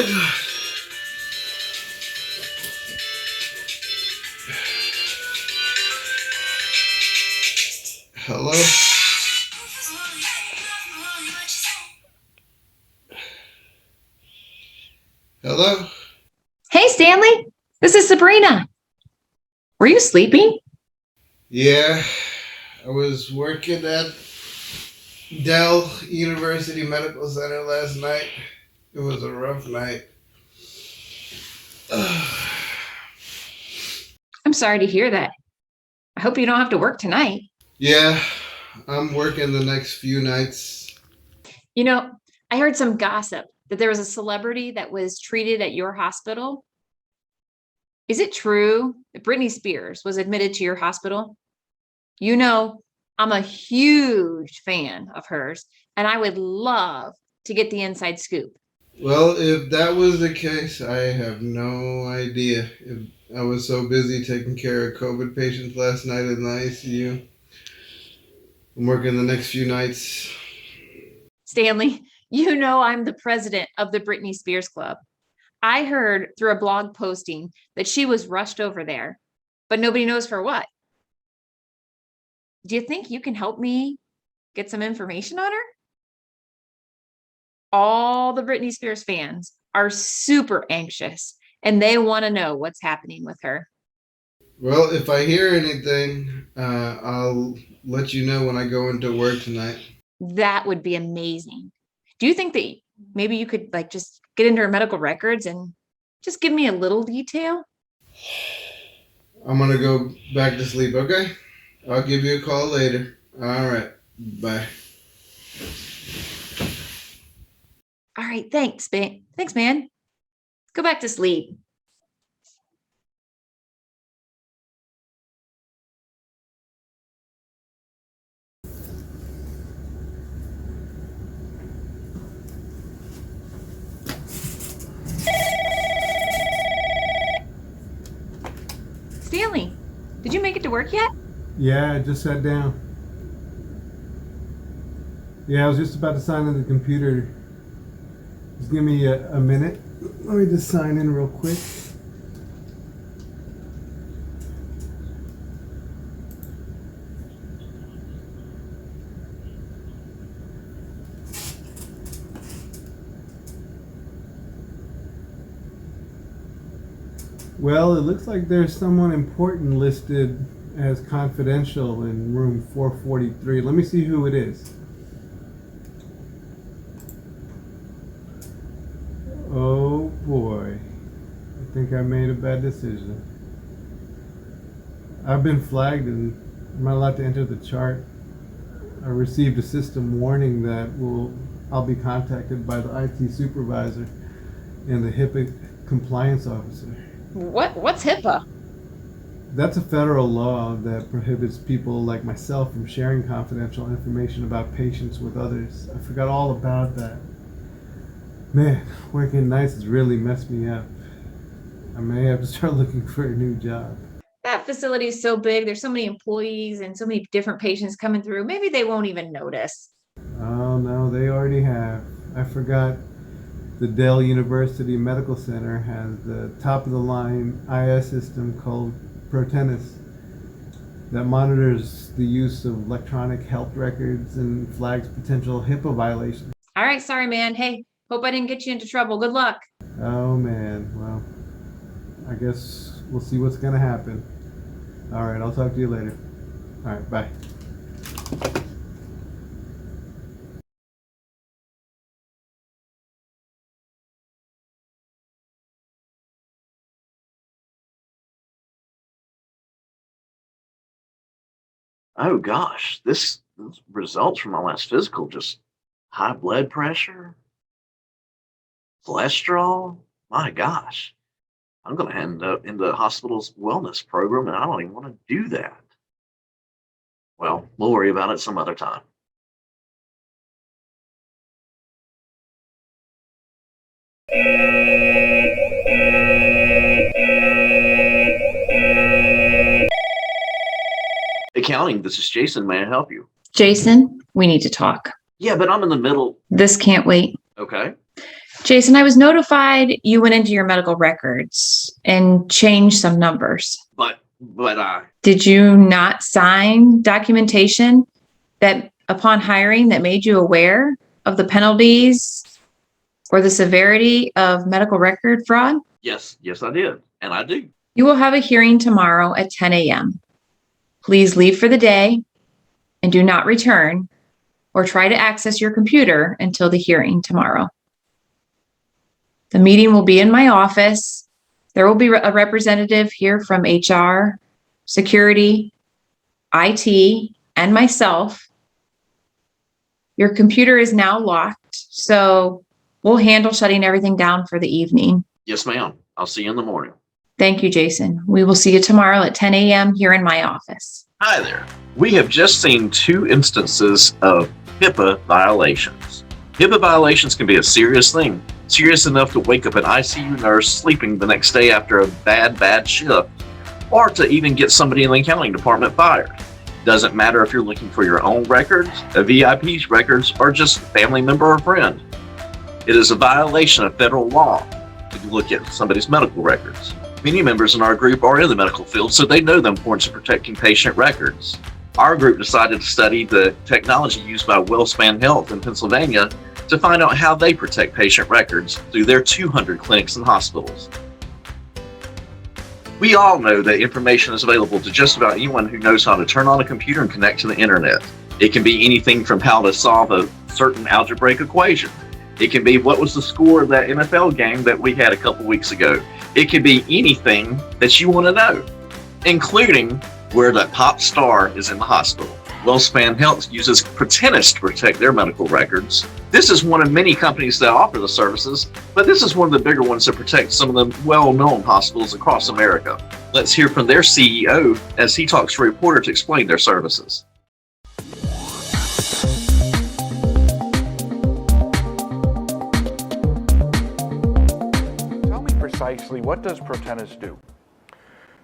God. Hello? Hello? Hey, Stanley, this is Sabrina. Were you sleeping? Yeah, I was working at Dell University Medical Center last night. It was a rough night. I'm sorry to hear that. I hope you don't have to work tonight. Yeah, I'm working the next few nights. You know, I heard some gossip that there was a celebrity that was treated at your hospital. Is it true that Britney Spears was admitted to your hospital? You know, I'm a huge fan of hers, and I would love to get the inside scoop. Well, if that was the case, I have no idea. If I was so busy taking care of COVID patients last night in the ICU. I'm working the next few nights. Stanley, you know I'm the president of the Britney Spears Club. I heard through a blog posting that she was rushed over there, but nobody knows for what. Do you think you can help me get some information on her? All the Britney Spears fans are super anxious and they want to know what's happening with her. Well, if I hear anything, I'll let you know when I go into work tonight. That would be amazing. Do you think that maybe you could like just get into her medical records and just give me a little detail? I'm gonna go back to sleep, okay? I'll give you a call later. All right. Bye. All right, thanks, man. Thanks, man. Go back to sleep. Stanley, did you make it to work yet? Yeah, I just sat down. Yeah, I was just about to sign in the computer. Just give me a minute. Let me just sign in real quick. Well, it looks like there's someone important listed as confidential in room 443. Let me see who it is. Oh boy, I think I made a bad decision. I've been flagged and I'm not allowed to enter the chart. I received a system warning that I'll be contacted by the IT supervisor and the HIPAA compliance officer. What's HIPAA? That's a federal law that prohibits people like myself from sharing confidential information about patients with others. I forgot all about that. Man, working nights has really messed me up. I may have to start looking for a new job. That facility is so big. There's so many employees and so many different patients coming through. Maybe they won't even notice. Oh no, they already have. I forgot the Dell University Medical Center has the top of the line IS system called Protennis that monitors the use of electronic health records and flags potential HIPAA violations. All right, sorry, man. Hey, hope I didn't get you into trouble. Good luck. Oh man, well, I guess we'll see what's gonna happen. All right, I'll talk to you later. All right, bye. Oh gosh, this results from my last physical, just high blood pressure, cholesterol. My gosh, I'm going to end up in the hospital's wellness program, and I don't even want to do that. Well, we'll worry about it some other time. Accounting, this is Jason. May I help you? Jason, we need to talk. Yeah, but I'm in the middle. This can't wait. Okay. Jason, I was notified you went into your medical records and changed some numbers. But Did you not sign documentation that upon hiring that made you aware of the penalties or the severity of medical record fraud? yes, I did. And I do. You will have a hearing tomorrow at 10 a.m. Please leave for the day and do not return or try to access your computer until the hearing tomorrow. The meeting will be in my office. There will be a representative here from HR, security, IT, and myself. Your computer is now locked, so we'll handle shutting everything down for the evening. Yes, ma'am. I'll see you in the morning. Thank you, Jason. We will see you tomorrow at 10 a.m. here in my office. Hi there. We have just seen 2 instances of HIPAA violations. HIPAA violations can be a serious thing, serious enough to wake up an ICU nurse sleeping the next day after a bad shift, or to even get somebody in the accounting department fired. Doesn't matter if you're looking for your own records, a VIP's records, or just a family member or friend. It is a violation of federal law if you look at somebody's medical records. Many members in our group are in the medical field, so they know the importance of protecting patient records. Our group decided to study the technology used by WellSpan Health in Pennsylvania to find out how they protect patient records through their 200 clinics and hospitals. We all know that information is available to just about anyone who knows how to turn on a computer and connect to the internet. It can be anything from how to solve a certain algebraic equation. It can be what was the score of that NFL game that we had a couple weeks ago. It can be anything that you want to know, including where that pop star is in the hospital. WellSpan Health uses Protennis to protect their medical records. This is one of many companies that offer the services, but this is one of the bigger ones that protect some of the well-known hospitals across America. Let's hear from their CEO as he talks to a reporter to explain their services. Tell me precisely, what does Protennis do?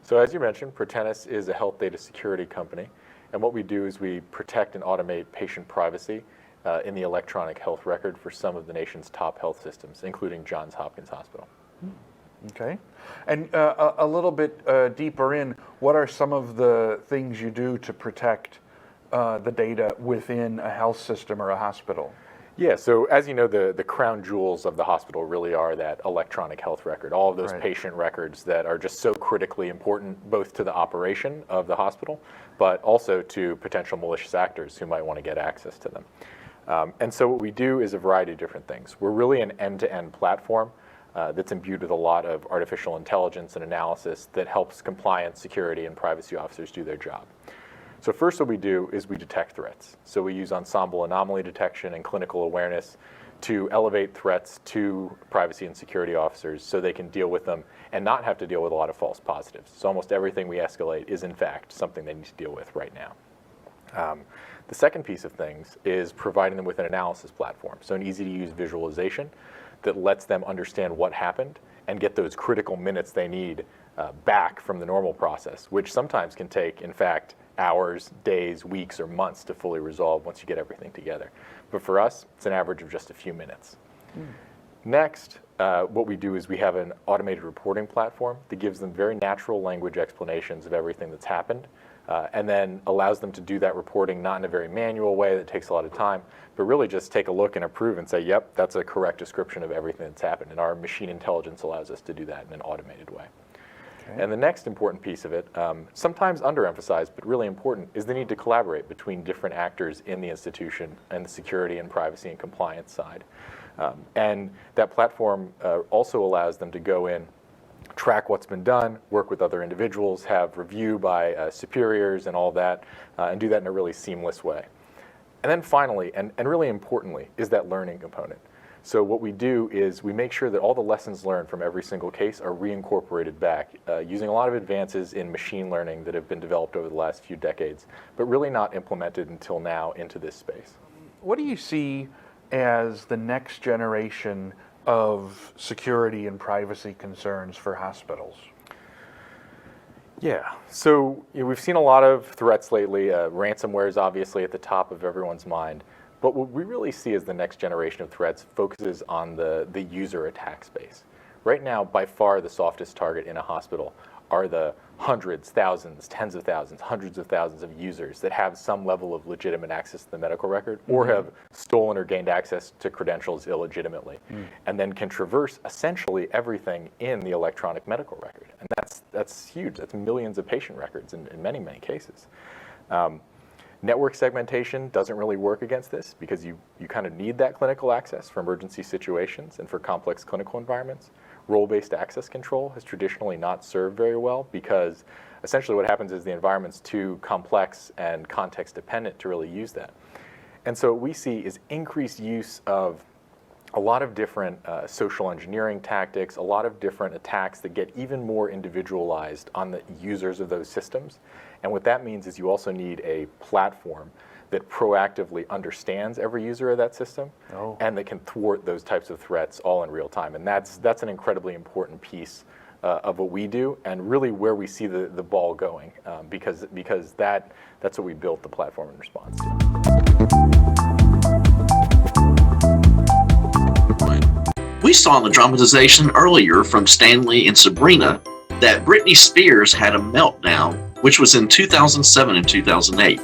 So as you mentioned, Protennis is a health data security company. And what we do is we protect and automate patient privacy in the electronic health record for some of the nation's top health systems, including Johns Hopkins Hospital. Okay. And a little bit deeper in, what are some of the things you do to protect the data within a health system or a hospital? Yeah, so as you know, the crown jewels of the hospital really are that electronic health record, all of those Right. patient records that are just so critically important both to the operation of the hospital, but also to potential malicious actors who might want to get access to them. And so what we do is a variety of different things. We're really an end-to-end platform that's imbued with a lot of artificial intelligence and analysis that helps compliance, security, and privacy officers do their job. So first what we do is we detect threats. So we use ensemble anomaly detection and clinical awareness to elevate threats to privacy and security officers so they can deal with them and not have to deal with a lot of false positives. So almost everything we escalate is in fact something they need to deal with right now. The second piece of things is providing them with an analysis platform. So an easy to use visualization that lets them understand what happened and get those critical minutes they need back from the normal process, which sometimes can take, in fact, hours, days, weeks, or months to fully resolve once you get everything together. But for us, it's an average of just a few minutes. Next, what we do is we have an automated reporting platform that gives them very natural language explanations of everything that's happened, and then allows them to do that reporting not in a very manual way that takes a lot of time, but really just take a look and approve and say, yep, that's a correct description of everything that's happened. And our machine intelligence allows us to do that in an automated way. And the next important piece of it, sometimes underemphasized, but really important, is the need to collaborate between different actors in the institution and the security and privacy and compliance side. And that platform also allows them to go in, track what's been done, work with other individuals, have review by superiors and all that, and do that in a really seamless way. And then finally, and really importantly, is that learning component. So what we do is we make sure that all the lessons learned from every single case are reincorporated back using a lot of advances in machine learning that have been developed over the last few decades, but really not implemented until now into this space. What do you see as the next generation of security and privacy concerns for hospitals? Yeah, so we've seen a lot of threats lately. Ransomware is obviously at the top of everyone's mind. But what we really see as the next generation of threats focuses on the user attack space. Right now, by far the softest target in a hospital are the hundreds, thousands, tens of thousands, hundreds of thousands of users that have some level of legitimate access to the medical record or have stolen or gained access to credentials illegitimately, and then can traverse essentially everything in the electronic medical record. And that's huge. That's millions of patient records in many, many cases. Network segmentation doesn't really work against this because you kind of need that clinical access for emergency situations and for complex clinical environments. Role-based access control has traditionally not served very well because essentially what happens is the environment's too complex and context dependent to really use that. And so what we see is increased use of a lot of different social engineering tactics, a lot of different attacks that get even more individualized on the users of those systems. And what that means is you also need a platform that proactively understands every user of that system and that can thwart those types of threats all in real time. And that's an incredibly important piece of what we do and really where we see the ball going because that's what we built the platform in response to. We saw in the dramatization earlier from Stanley and Sabrina that Britney Spears had a meltdown, which was in 2007 and 2008.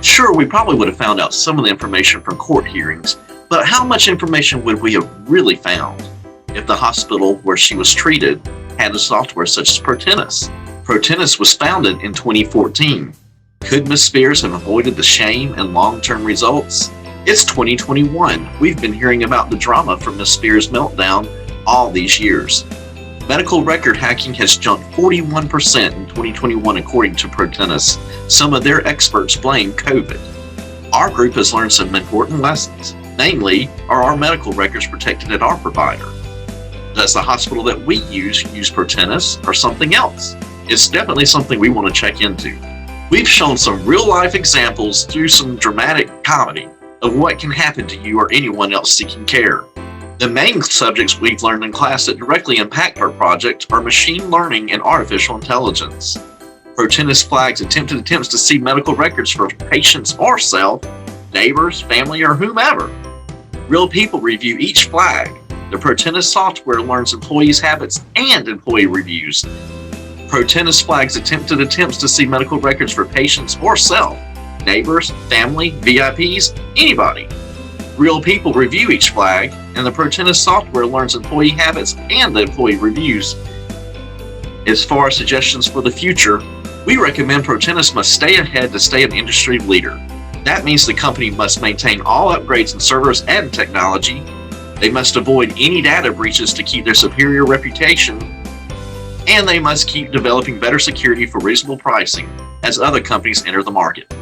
Sure, we probably would have found out some of the information from court hearings, but how much information would we have really found if the hospital where she was treated had a software such as Protenus? Protenus was founded in 2014. Could Ms. Spears have avoided the shame and long-term results? It's 2021. We've been hearing about the drama from Ms. Spears' meltdown all these years. Medical record hacking has jumped 41% in 2021 according to Protenus. Some of their experts blame COVID. Our group has learned some important lessons. Namely, are our medical records protected at our provider? Does the hospital that we use Protenus or something else? It's definitely something we want to check into. We've shown some real-life examples through some dramatic comedy of what can happen to you or anyone else seeking care. The main subjects we've learned in class that directly impact our project are machine learning and artificial intelligence. Protenus flags attempted attempts to see medical records for patients or self, neighbors, family, or whomever. Real people review each flag. The Protenus software learns employees' habits and employee reviews. Protenus flags attempted attempts to see medical records for patients or self, neighbors, family, VIPs, anybody. Real people review each flag, and the Protenus software learns employee habits and the employee reviews. As far as suggestions for the future, we recommend Protenus must stay ahead to stay an industry leader. That means the company must maintain all upgrades in servers and technology. They must avoid any data breaches to keep their superior reputation, and they must keep developing better security for reasonable pricing as other companies enter the market.